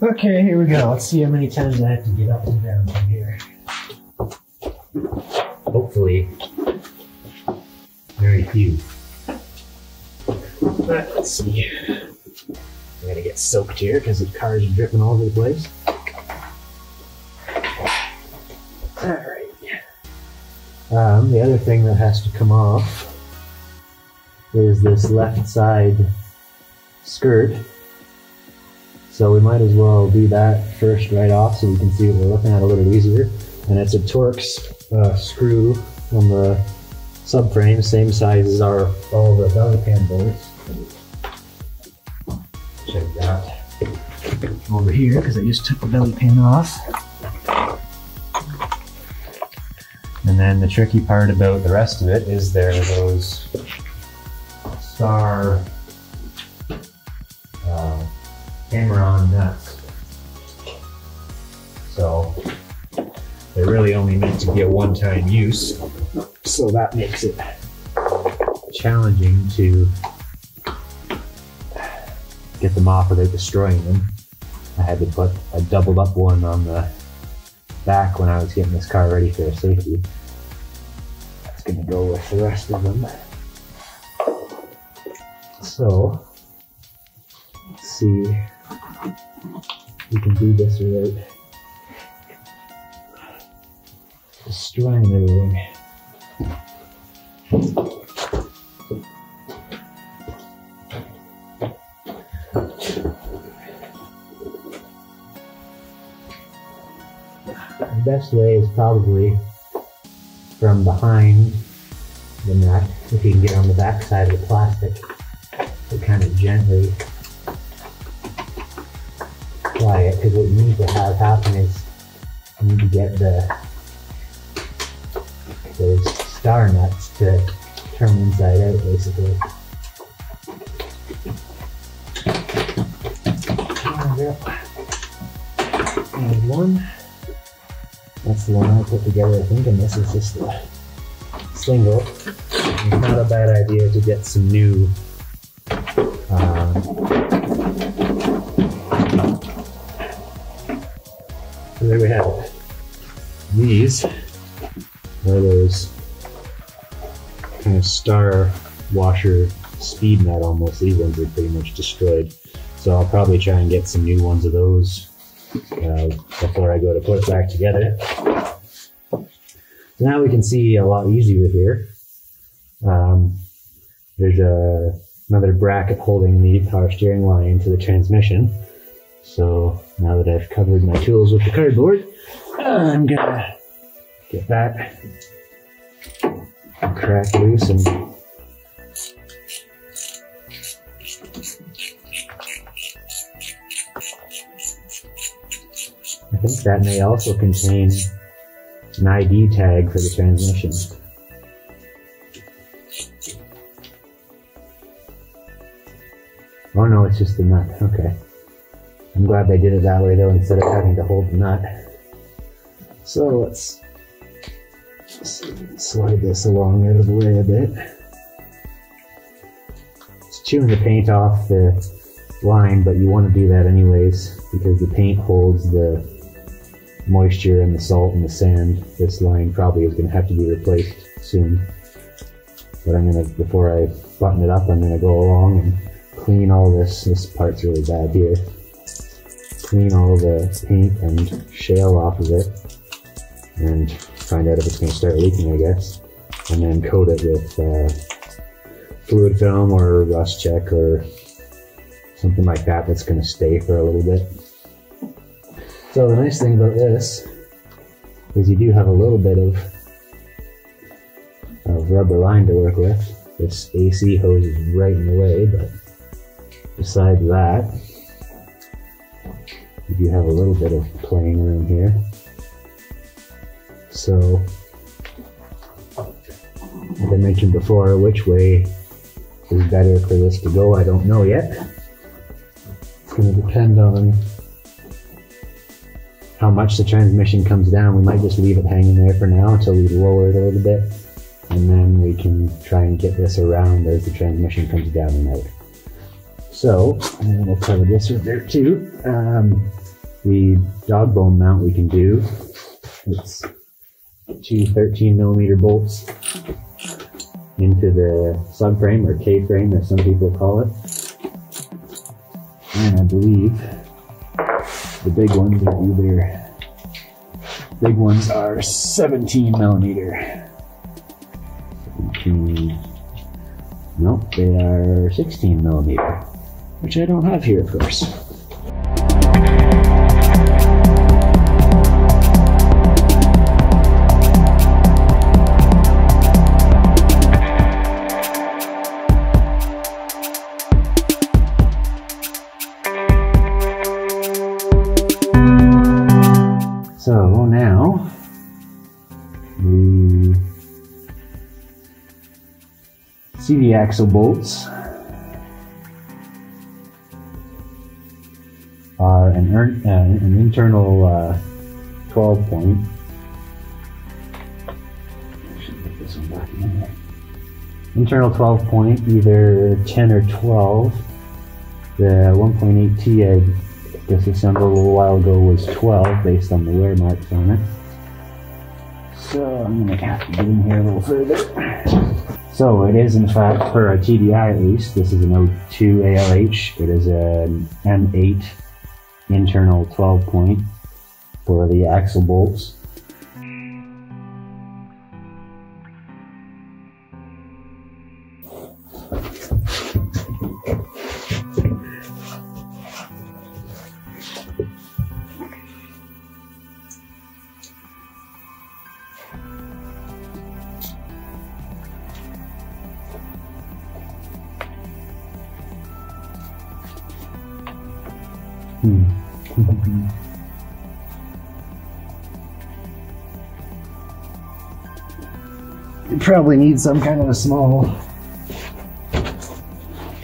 Okay, here we go. Let's see how many times I have to get up and down from here. Hopefully, very few. But let's see. I'm gonna get soaked here because the cars are dripping all over the place. Alright. The other thing that has to come off is this left side skirt. So we might as well do that first right off so we can see what we're looking at a little easier. And it's a Torx screw on the subframe, same size as all the belly pan bolts. Check that over here because I just took the belly pan off. And then the tricky part about the rest of it is there are those star hammer-on nuts. So they're really only meant to be a one-time use. So that makes it challenging to get them off without destroying them. I had to put a doubled up one on the back when I was getting this car ready for safety. That's gonna go with the rest of them. So, let's see if we can do this without destroying everything. The best way is probably from behind the nut, if you can get on the back side of the plastic, to kind of gently apply it, because what you need to have happen is you need to get those star nuts to turn inside out, basically. And one. That's the one I put together, I think, and this is just a single. It's not a bad idea to get some new so there we have it. These are those kind of star washer speed nut almost. These ones are pretty much destroyed. So I'll probably try and get some new ones of those before I go to put it back together. So now we can see a lot easier here. There's another bracket holding the power steering line to the transmission. So now that I've covered my tools with the cardboard, I'm gonna get that crack loose and I think that may also contain an ID tag for the transmission. Oh no, it's just the nut. Okay. I'm glad they did it that way though, instead of having to hold the nut. So let's slide this along out of the way a bit. It's chewing the paint off the line, but you want to do that anyways because the paint holds the moisture and the salt and the sand. This line probably is going to have to be replaced soon. But I'm going to, before I button it up, I'm going to go along and clean all this. This part's really bad here. Clean all the paint and shale off of it and find out if it's going to start leaking, I guess. And then coat it with fluid film or rust check or something like that that's going to stay for a little bit. So the nice thing about this is you do have a little bit of rubber line to work with. This AC hose is right in the way, but besides that, you do have a little bit of playing room here. So, like I mentioned before, which way is better for this to go, I don't know yet. It's going to depend on how much the transmission comes down. We might just leave it hanging there for now until we lower it a little bit, and then we can try and get this around as the transmission comes down and out. So, I'm going to cover this right there too. The dog bone mount we can do. It's two 13mm bolts into the subframe, or K-frame as some people call it. And I believe the big ones are 17mm. Nope, they are 16mm, which I don't have here, of course. So now the CV axle bolts are an internal 12 point. I should put this one back in here. Internal 12 point, either 10 or 12. The 1.8T I disassembled a little while ago was 12 based on the wear marks on it. So I'm going to have to get in here a little further. So it is in fact, for a TDI at least, this is an 02 ALH. It is an M8 internal 12 point for the axle bolts. You probably need some kind of a small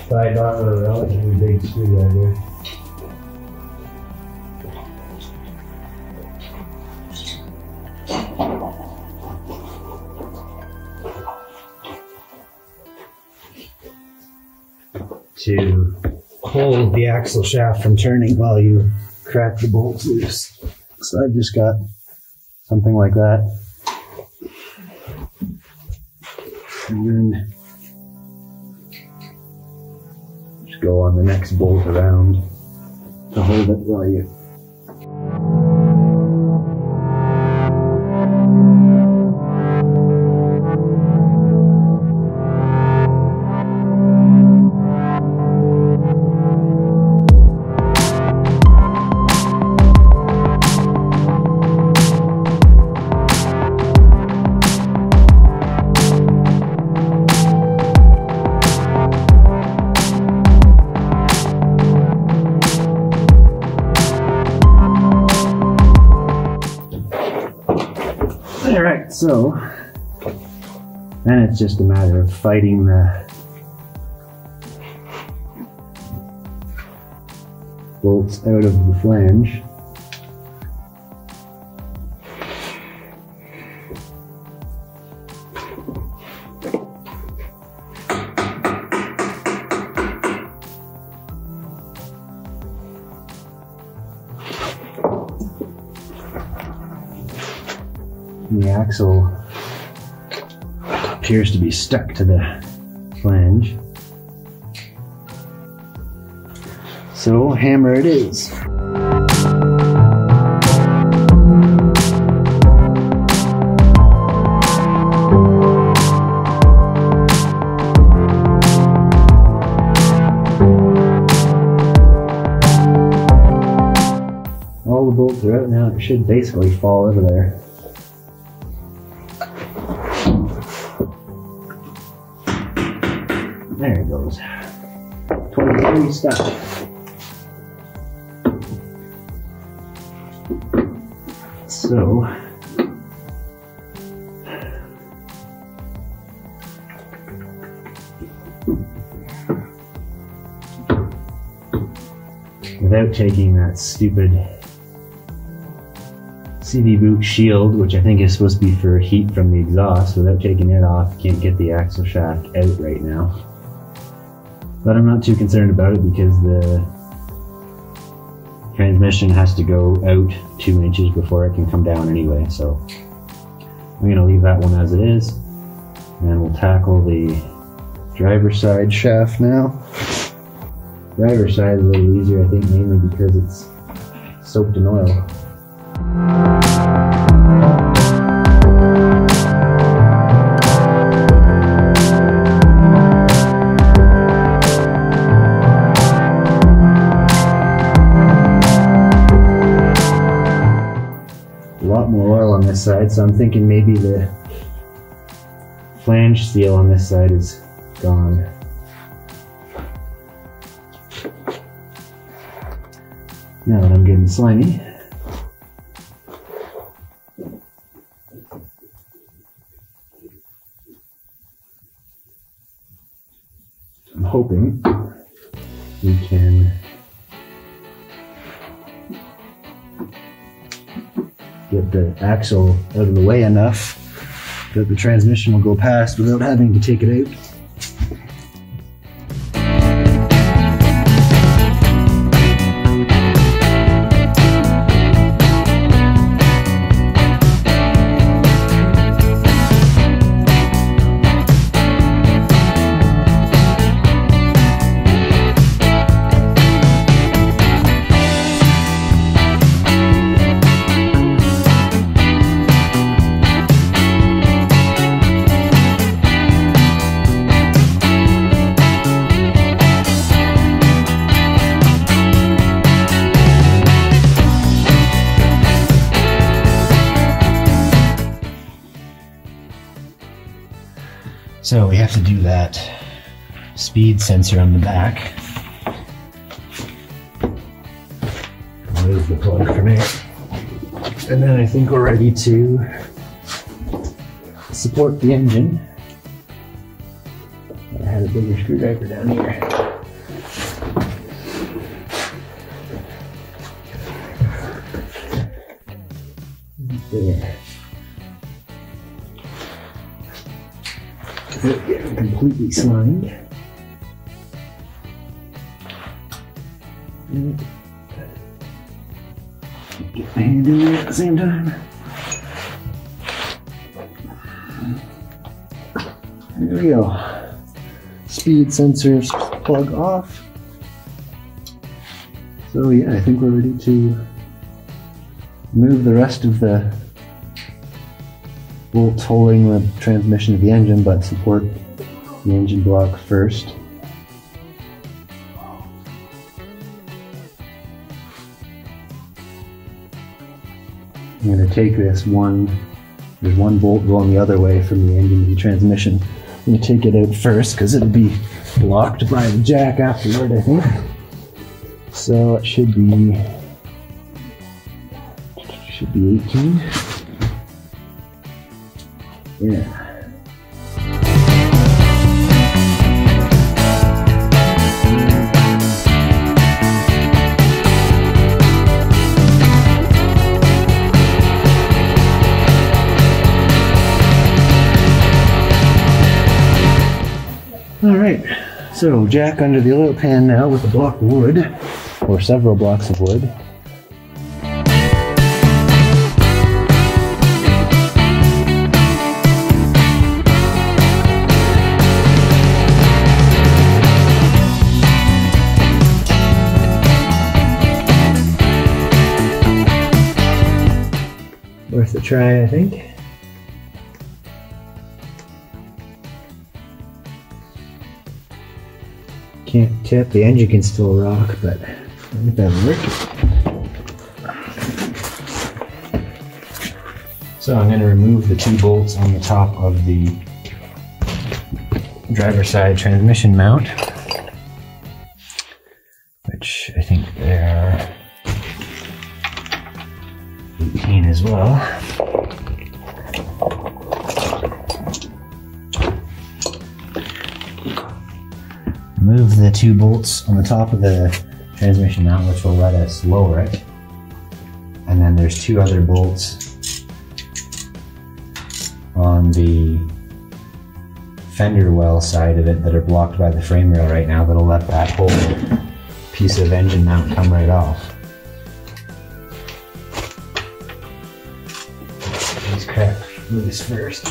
sidebar or a relatively big screwdriver. To hold the axle shaft from turning while you crack the bolts loose. So I've just got something like that. And then just go on the next bolt around to hold it while you. Alright, so then it's just a matter of fighting the bolts out of the flange. The axle appears to be stuck to the flange. So hammer it is. All the bolts are out now. It should basically fall over there. There it goes. 23 stuff. So without taking that stupid CV boot shield, which I think is supposed to be for heat from the exhaust, without taking it off, can't get the axle shaft out right now. But I'm not too concerned about it because the transmission has to go out 2 inches before it can come down anyway, so I'm going to leave that one as it is, and we'll tackle the driver's side shaft now. Driver's side is a little easier, I think, mainly because it's soaked in oil. A lot more oil on this side, so I'm thinking maybe the flange seal on this side is gone. Now that I'm getting slimy, I'm hoping we can get the axle out of the way enough that the transmission will go past without having to take it out. So we have to do that speed sensor on the back. Remove the plug from it. And then I think we're ready to support the engine. I had a bigger screwdriver down here. There. Without getting completely slimed. Get my hand in there at the same time. There we go. Speed sensors plug off. So yeah, I think we're ready to move the rest of the bolts holding the transmission of the engine, but support the engine block first. I'm going to take this there's one bolt going the other way from the engine to the transmission. I'm going to take it out first because it'll be blocked by the jack afterward, I think. So it should be 18. Yeah. All right, so jack under the oil pan now with a block of wood, or several blocks of wood. Worth a try, I think. Can't tip, the engine can still rock, but I think that'll work. So I'm going to remove the 2 bolts on the top of the driver's side transmission mount, which I think they are 18 as well. Remove the 2 bolts on the top of the transmission mount, which will let us lower it. And then there's 2 other bolts on the fender well side of it that are blocked by the frame rail right now that'll let that whole piece of engine mount come right off. loose first.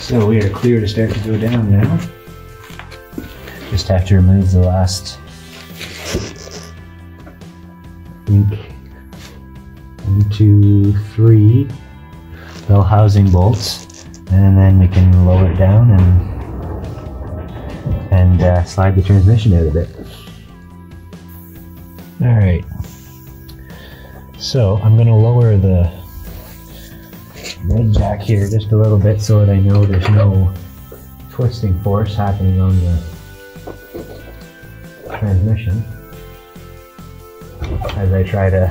So we are clear to start to go down now. Just have to remove the last, I think, 1, 2, 3 bell housing bolts, and then we can lower it down and slide the transmission out of it. All right. So I'm going to lower the red jack here just a little bit so that I know there's no twisting force happening on the transmission as I try to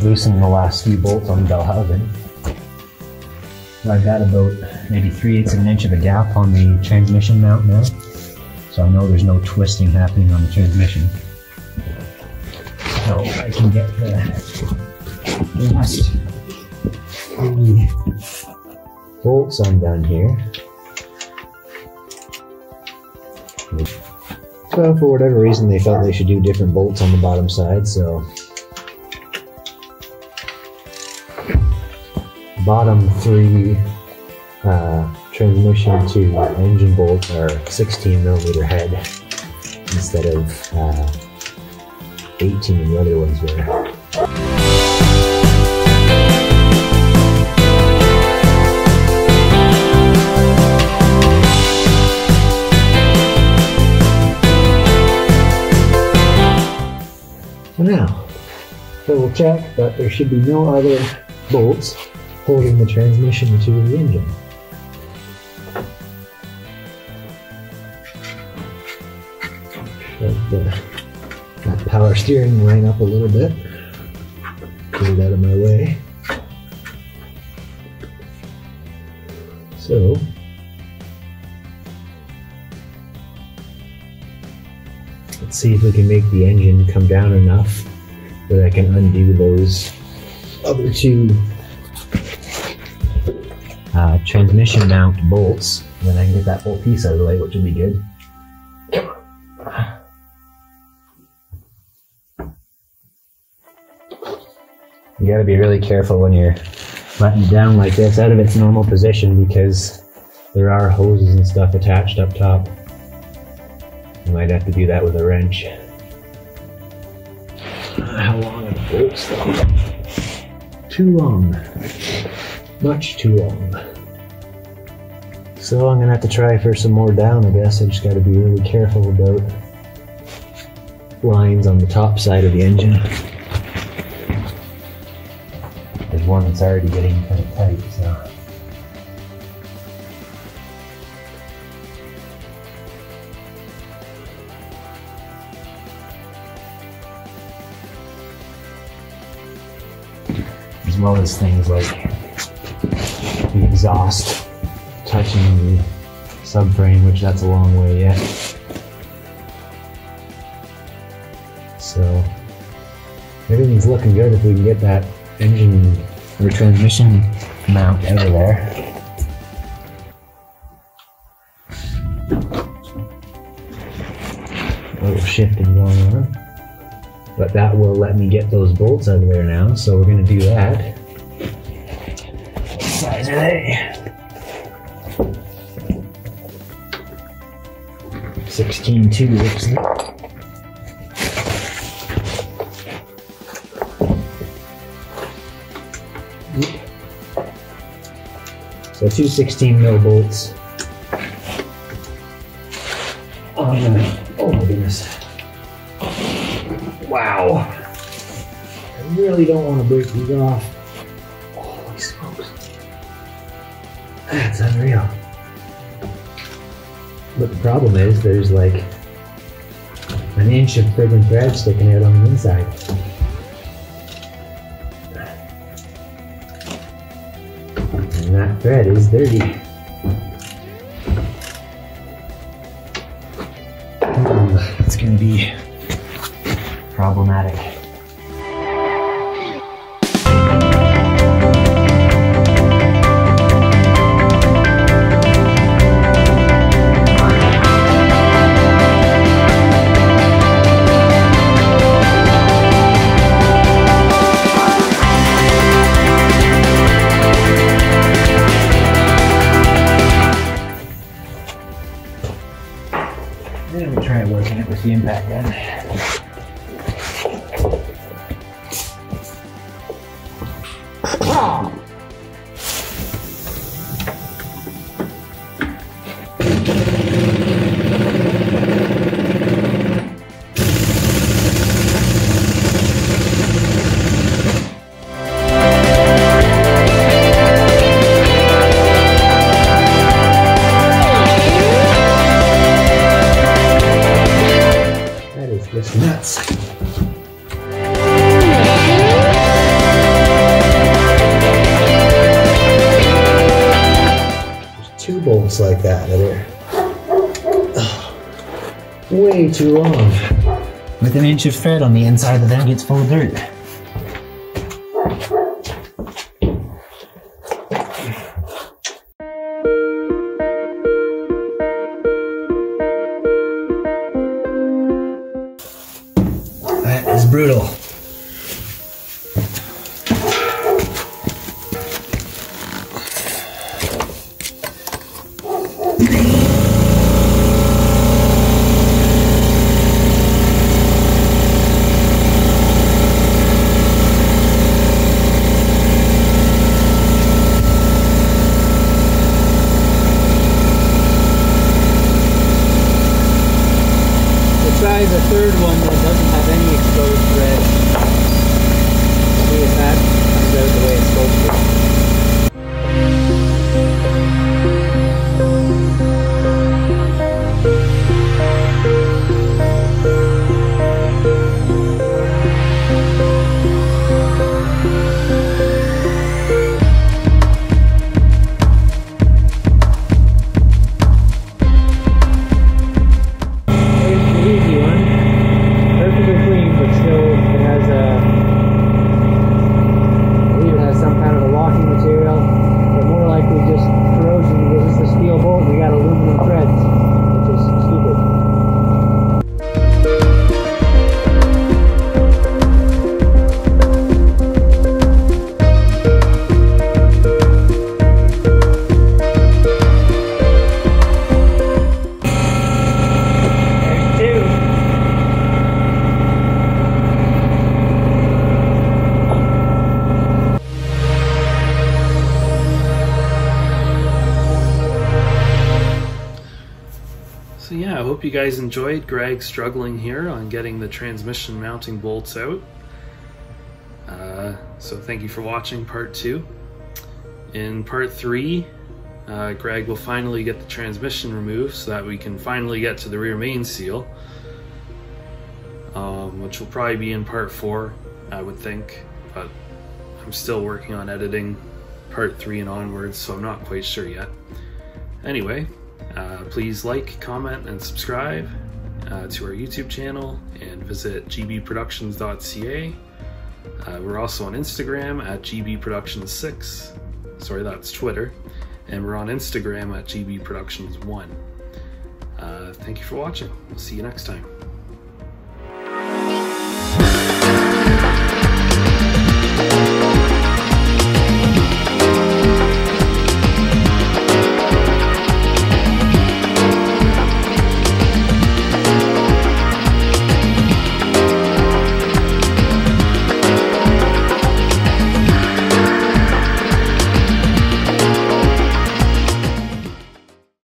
loosen the last few bolts on the bell housing. So I've got about maybe 3/8 of an inch of a gap on the transmission mount now, so I know there's no twisting happening on the transmission. So I can get the last 3 bolts undone here. So for whatever reason they felt they should do different bolts on the bottom side, so bottom 3 transmission to engine bolts are 16mm head instead of 18 the other ones were. So now, double check, but there should be no other bolts holding the transmission to the engine. That power steering line up a little bit. Get it out of my way. So, let's see if we can make the engine come down enough that I can undo those other 2 transmission mount bolts, and then I can get that whole piece out of the way, which would be good. You gotta be really careful when you're letting it down like this out of its normal position, because there are hoses and stuff attached up top. You might have to do that with a wrench. How long are the bolts though? Too long. Much too long. So I'm gonna have to try for some more down, I guess. I just gotta be really careful about lines on the top side of the engine. There's one that's already getting kind of tight, so. As well as things like the exhaust touching the subframe, which that's a long way yet. So everything's looking good if we can get that engine or transmission mount out of there. A little shifting going on. But that will let me get those bolts out of there now, so we're going to do that. What size are they? 16.2 looks like. So 2 16mm bolts. Oh my goodness. Wow. I really don't want to break these off. Holy smokes. That's unreal. But the problem is there's like an inch of friggin' thread sticking out on the inside. And that thread is dirty. It's gonna be problematic. Let me try working it with the impact gun. Just nuts. There's 2 bolts like that are way too long. With an inch of thread on the inside of them gets full of dirt. That is brutal. Try the third one that doesn't have any exposed thread. See if that comes out the way it's supposed to. So yeah, I hope you guys enjoyed Greg struggling here on getting the transmission mounting bolts out. So thank you for watching part 2. In part 3, Greg will finally get the transmission removed so that we can finally get to the rear main seal, which will probably be in part 4, I would think, but I'm still working on editing part 3 and onwards, so I'm not quite sure yet. Anyway, please like, comment, and subscribe to our YouTube channel, and visit gbproductions.ca. We're also on Instagram at gbproductions6. Sorry, that's Twitter. And we're on Instagram at gbproductions1. Thank you for watching. We'll see you next time.